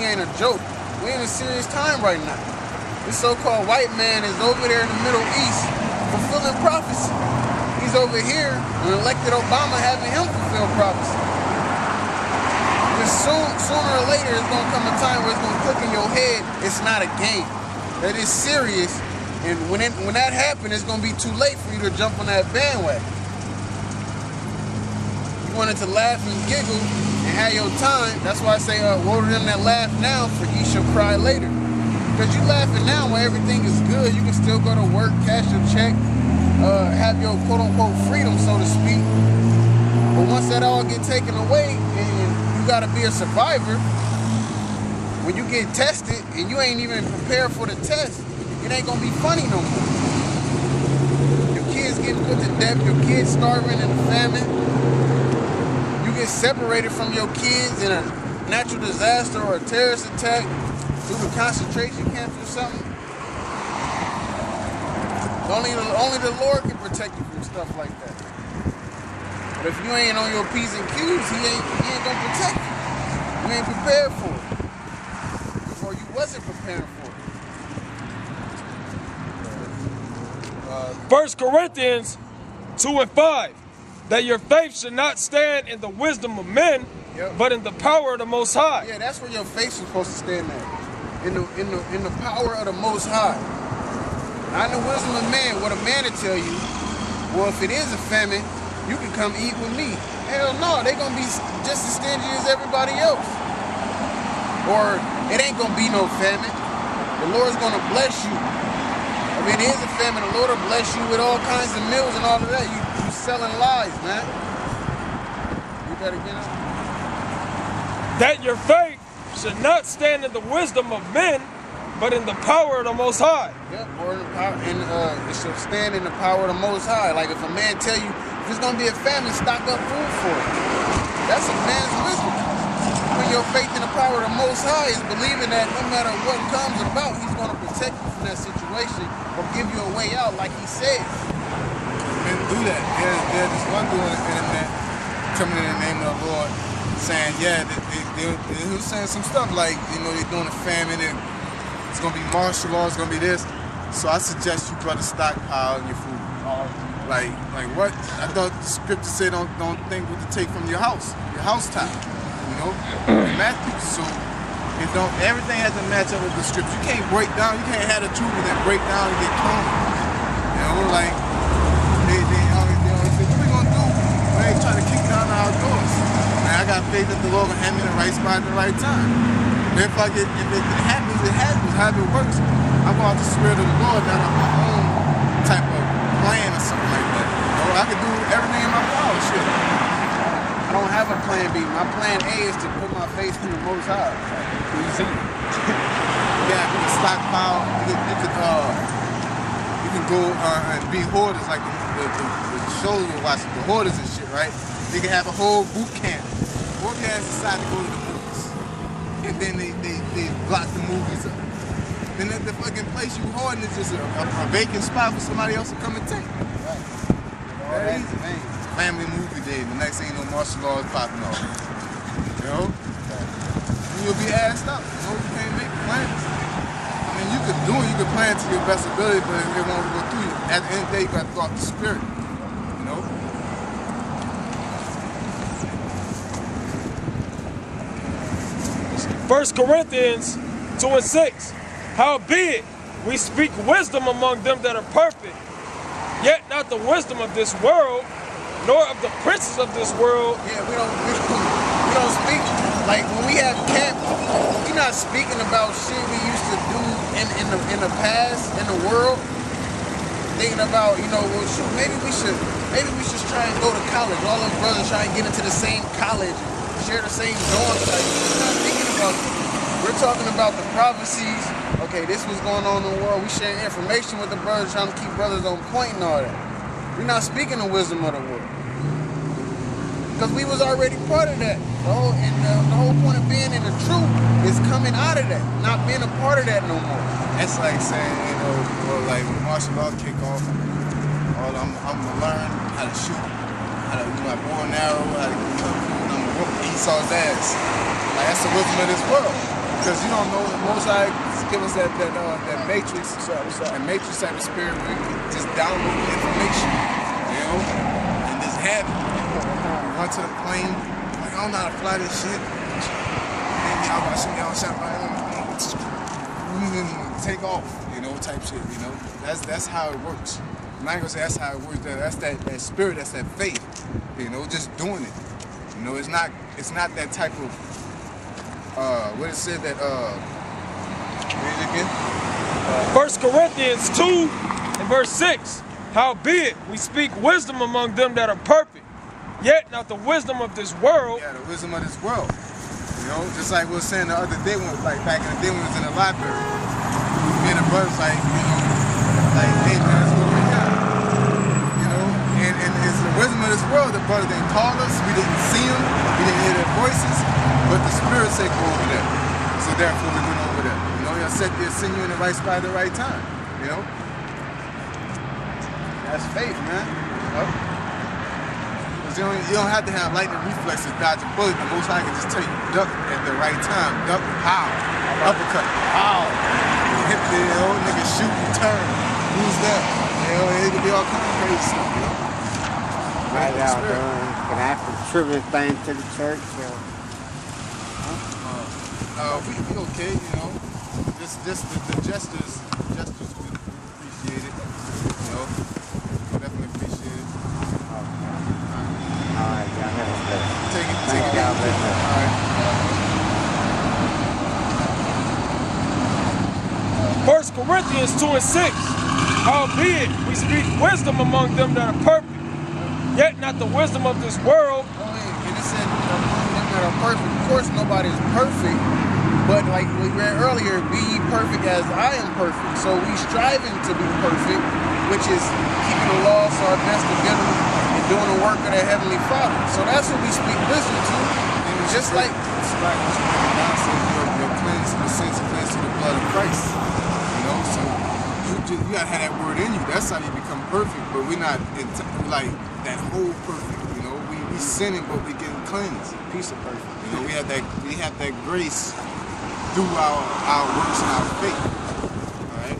ain't a joke. We in a serious time right now. This so-called white man is over there in the Middle East fulfilling prophecy. He's over here when elected Obama having him fulfill prophecy. Because sooner or later it's gonna come a time where it's gonna click in your head. It's not a game. That is serious. And when that happens, it's gonna be too late for you to jump on that bandwagon. You wanted to laugh and giggle and have your time. That's why I say, woe to them that laugh now, for ye shall cry later. Because you laughing now when everything is good. You can still go to work, cash your check, have your quote-unquote freedom, so to speak. But once that all get taken away and you gotta be a survivor, when you get tested and you ain't even prepared for the test, it ain't gonna be funny no more. Your kids getting put to death, your kids starving in a famine. You get separated from your kids in a natural disaster or a terrorist attack through the concentration camps or something. Only the Lord can protect you from stuff like that. But if you ain't on your P's and Q's, he ain't gonna protect you. You ain't prepared for it. Or you wasn't prepared for it. 1 Corinthians 2:5, that your faith should not stand in the wisdom of men, but in the power of the Most High. Yeah, that's where your faith is supposed to stand at. In the power of the Most High. Not in the wisdom of man. What a man to tell you, well, if it is a famine, you can come eat with me. Hell no, they gonna be just as stingy as everybody else. Or it ain't gonna be no famine. The Lord's gonna bless you. If it is a famine, the Lord will bless you with all kinds of meals and all of that. You selling lies, man. You better get out. That your faith should not stand in the wisdom of men, but in the power of the Most High. Yep, or in the power, and it should stand in the power of the Most High. Like if a man tell you, if it's gonna be a famine, stock up food for it. That's a man's wisdom. When your faith in the power of the Most High is believing that no matter what comes about, he's gonna protect you from that situation or give you a way out, like he said. Men do that. There's this one dude on the internet coming in the name of the Lord, saying, yeah, he was saying some stuff like, you know, they're doing a famine, it's gonna be martial law, it's gonna be this. So I suggest you brother stockpile your food. Like what? I thought the scripture said don't think what to take from your house top. You know, Matthew. So it don't. Everything has to match up with the scripture. You can't break down. You can't have the truth and then break down and get cloned. You know, like they always say, what we gonna do? They ain't trying to kick down our doors. Man, I got faith that the Lord will hand me the right spot at the right time. If it happens, it happens. However it works, I'm going to swear to the Lord that I'm my own type of plan or something like that. You know, I can do everything in my power. Shit. I don't have a plan B. My plan A is to put my face in the Most High. Yeah, you can stockpile. You can go and be hoarders like the shows we're watching, the hoarders and shit, right? They can have a whole boot camp. Boot camps decide to go to the movies, and then they block the movies up. Then the fucking place you hoarding is just a vacant spot for somebody else to come and take. Right. That easy, man. Family movie day. The next thing you know, martial law is popping off. You know? You'll be assed up. You know, you can't make plans. I mean, you could do it, you could plan to your best ability, but it won't go through you. At the end of the day, you got to go off the spirit. You know? 1 Corinthians 2:6. Howbeit, we speak wisdom among them that are perfect, yet not the wisdom of this world, nor of the princes of this world. Yeah, we don't speak, like when we have camp, we're not speaking about shit we used to do in the past, in the world. Thinking about, you know, well, shoot, maybe we should try and go to college. All those brothers try and get into the same college, share the same dorm type. We're not thinking about that. We're talking about the prophecies. Okay, this was going on in the world. We sharing information with the brothers, trying to keep brothers on point and all that. We're not speaking the wisdom of the world. Because we was already part of that. The whole point of being in the truth is coming out of that, not being a part of that no more. That's like saying, you know, well, like when martial law kick off, I'm gonna learn how to shoot, how to do my bow and arrow, how to I'm gonna whoop Esau's ass. Like that's the wisdom of this world. Because you don't know, the Most High give us that matrix, that matrix type of spirit where you can just download the information, you know, and just have it. You run to the plane, like, I don't know how to fly this shit. And y'all got some y'all shot right on, take off, you know, type shit, you know. That's how it works. I'm not gonna say that's how it works. That's that spirit, that's that faith, you know, just doing it. You know, it's not that type of what it said that read it again. 1 Corinthians 2 and verse 6. Howbeit we speak wisdom among them that are perfect, yet not the wisdom of this world. Yeah, the wisdom of this world. You know, just like we were saying the other day, when like back in the day when we was in the library, me and the brothers like, you know, like, hey man, let's go right now. You know, and it's the wisdom of this world. The brothers didn't call us, we didn't see them, we didn't hear their voices, but the spirit said go over there. So therefore we went over there. You know, he'll send you in the right spot at the right time. You know? That's faith, man. You know? Because you don't have to have lightning reflexes to dodge a bullet. The Most High can just tell you duck at the right time. Duck, how? Uppercut, how? Hit the old nigga, shoot and turn. Who's that? You know, it could be all kinds of crazy stuff, you know? Right out there. Can I contribute things to the church? We okay, you know. Just the gestures we appreciate it. You know, we definitely appreciate it. All right, y'all have a blessing. Take it Thank y'all very much. All right. 1 Corinthians 2 and 6. Howbeit we speak wisdom among them that are perfect, yet not the wisdom of this world. And it said among them that are perfect. Of course, nobody is perfect, but like we read earlier, be ye perfect as I am perfect. So we striving to be perfect, which is keeping the laws to our best ability and doing the work of the Heavenly Father. So that's what we speak wisdom to. And just like God says you're cleansed to the saints and cleansed to the blood of Christ. You know, so you gotta have that word in you. That's how you become perfect. But we're not like that whole perfect. You know, we sinning, but we getting cleansed. piece of perfect. You know, we have that grace through our works and our faith. All right.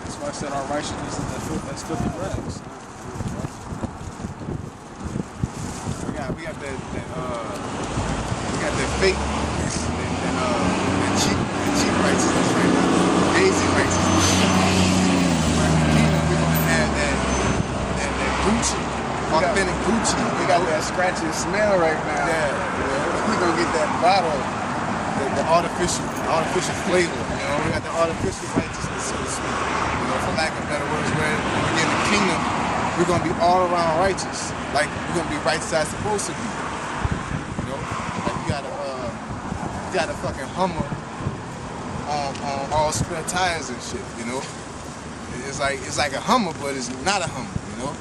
That's why I said our righteousness is that's filthy rags. We got that faith, that cheap righteousness right now, basic righteousness. But in the kingdom, we're gonna have that Gucci, authentic Gucci. We got that scratchy smell right now. Yeah, We're gonna get that bottle. the artificial flavor. You know, we got the artificial righteousness, so to speak. You know, for lack of better words, where when we get in the kingdom, we're gonna be all around righteous. Like we're gonna be righteous as supposed to be. You know, like you got a fucking Hummer on all spare tires and shit. You know, it's like a Hummer, but it's not a Hummer. You know,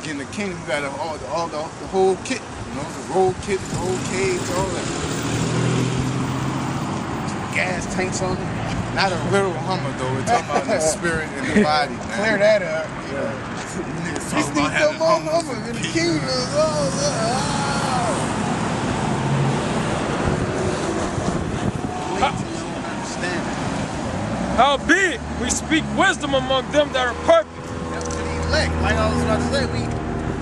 again, the kingdom, we got the whole kit. You know, the roll kit, the roll cage, all that. Gas tanks on it. Not a little Hummer though. We're talking about the spirit and the body. Man. Clear that up. Niggas You talking see about having some more Hummers Hummers in the and kingdom. Howbeit we speak wisdom among them that are perfect. To the elect. Like I was about to say,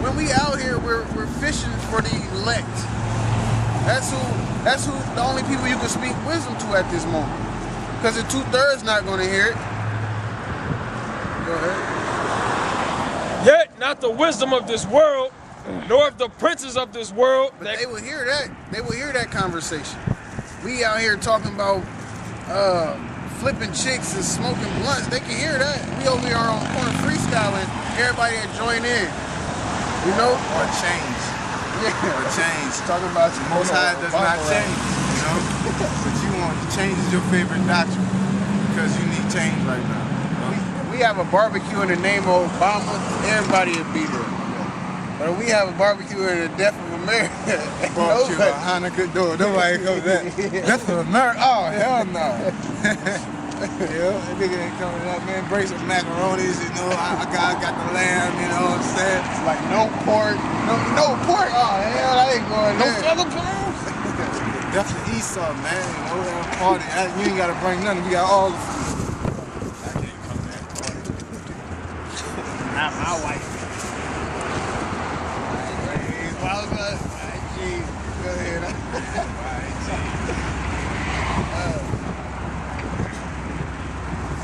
when we out here, we're fishing for the elect. That's who the only people you can speak wisdom to at this moment. Because the 2/3 not going to hear it. Go ahead. Yet not the wisdom of this world, nor of the princes of this world. But they will hear that. They will hear that conversation. We out here talking about flipping chicks and smoking blunts. They can hear that. We over here on the corner freestyling. Everybody that join in. You know? or change. Yeah. Or change. Talking about The Most High does not change, you know? But you want change is your favorite doctrine because you need change right now. You know? We have a barbecue in the name of Obama. Everybody will be there. But if we have a barbecue in the death of America. Barbecue nobody- on Hanukkah door. Nobody comes to that. That's for America. Oh, hell no. Yeah, that nigga ain't coming up, man. Bring some macaronis, you know. I got the lamb, you know what I'm saying? It's like no pork. No pork. Oh, hell, I ain't going No there. other plans? Death to Esau, man. You know, that party. You ain't gotta bring nothing. We got all the food. I can't come to that party. Not my wife. Go ahead.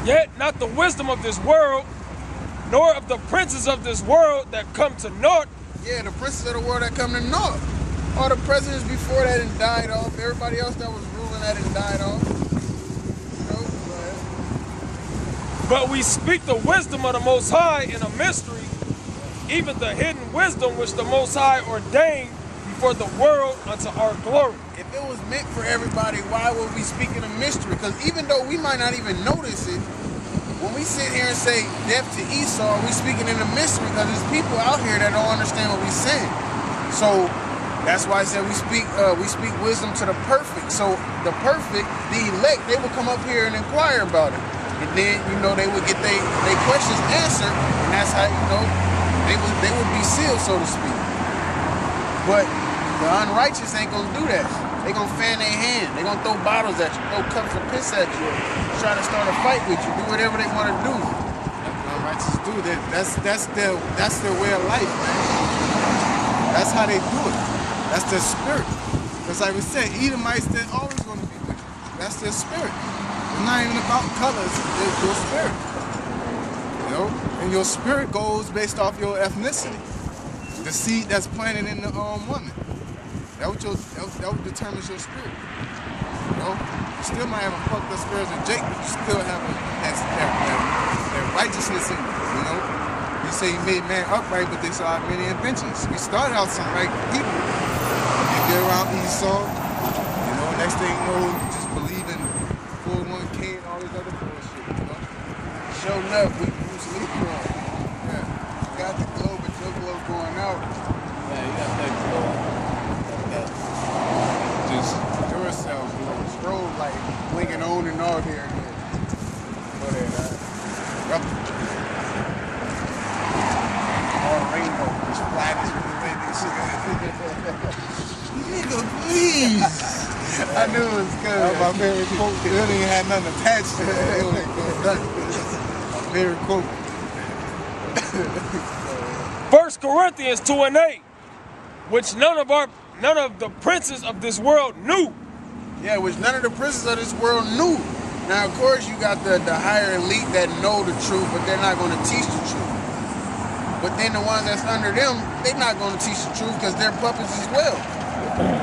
Yet not the wisdom of this world, nor of the princes of this world that come to naught. Yeah, the princes of the world that come to naught. All the presidents before that and died off. Everybody else that was ruling that and died off. You know, But we speak the wisdom of the Most High in a mystery, even the hidden wisdom which the Most High ordained before the world unto our glory. if it was meant for everybody, why would we speak in a mystery? Because even though we might not even notice it, when we sit here and say death to Esau, we speaking in a mystery because there's people out here that don't understand what we're saying. So that's why I said we speak wisdom to the perfect. So the perfect, the elect, they would come up here and inquire about it. And then, you know, they would get their questions answered, and that's how, you know, they would be sealed, so to speak. But the unrighteous ain't gonna do that. They gonna fan their hand. They gonna throw bottles at you, throw cups of piss at you, try to start a fight with you, do whatever they want to do. Unrighteous do that. That's their way of life, man. That's how they do it. That's their spirit. Because like we said, Edomites, they're always gonna be wicked. That's their spirit. It's not even about colors. It's your spirit. You know, and your spirit goes based off your ethnicity. The seed that's planted in the woman. That what determines your spirit. You know, you still might have a fucked up spirit of Jake, but you still have that righteousness in you. You know, you say you made man upright, but they saw many inventions. We started out some right people. You get around Esau, you know, next thing you know, you just believe in 401k and all this other bullshit. You know, Showing up, we sleep on. yeah. Got the glow, but your glow going out. Yeah, you got that glow. Just Duracell glow. Strobe like blinking on and off here. Go ahead, all rainbow, just flattest with the way this shit. Nigga, please. I knew it was good. That's my favorite quote. It didn't even have nothing attached to it. It was nothing. My favorite quote. 1 Corinthians 2:8, which none of the princes of this world knew. Yeah, which none of the princes of this world knew. Now, of course, you got the higher elite that know the truth, but they're not going to teach the truth. But then the ones that's under them, they're not going to teach the truth because they're puppets as well.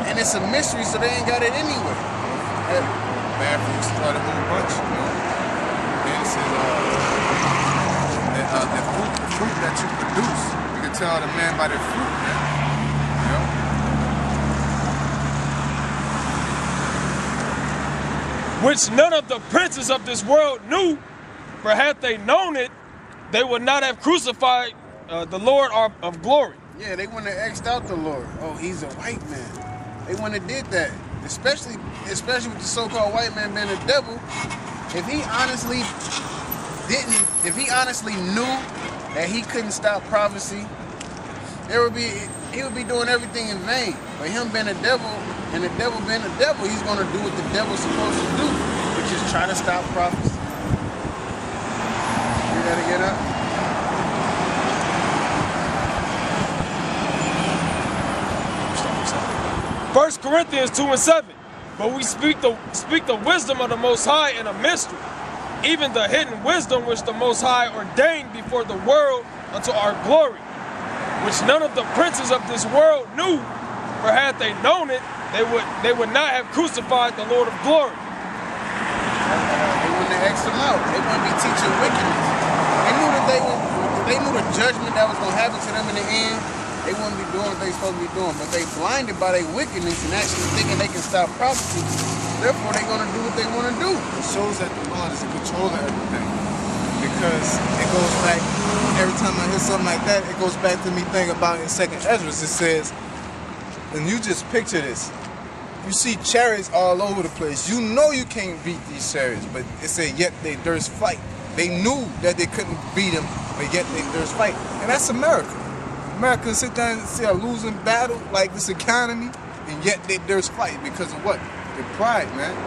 And it's a mystery, so they ain't got it anyway. Bad fruits start a whole bunch, you know. And it says, the fruit that you produce, you can tell the man by their fruit, man. You know? Which none of the princes of this world knew, for had they known it, they would not have crucified the Lord of glory. Yeah, they wouldn't have X'd out the Lord. Oh, he's a white man. They wouldn't have did that. Especially with the so-called white man being a devil. If he honestly knew that he couldn't stop prophecy, he would be doing everything in vain. But him being a devil, and the devil being a devil, he's going to do what the devil's supposed to do, which is try to stop prophecy. You gotta get up. 1 Corinthians 2:7, but we speak the wisdom of the Most High in a mystery, even the hidden wisdom which the Most High ordained before the world unto our glory, which none of the princes of this world knew, for had they known it, they would not have crucified the Lord of glory. They wouldn't have X'd him out. They wouldn't be teaching wickedness. They knew the judgment that was going to happen to them in the end. They wouldn't be doing what they supposed to be doing, but they blinded by their wickedness and actually thinking they can stop prophecy. Therefore, they're going to do what they want to do. It shows that the Lord is in control of everything. Because it goes back, every time I hear something like that, it goes back to me thinking about in 2nd Ezra. It says, and you just picture this. You see chariots all over the place. You know you can't beat these chariots, but it said yet they durst fight. They knew that they couldn't beat them, but yet they durst fight. And that's America. America sit down and see a losing battle like this economy, and yet they durst fight because of what? pride, man.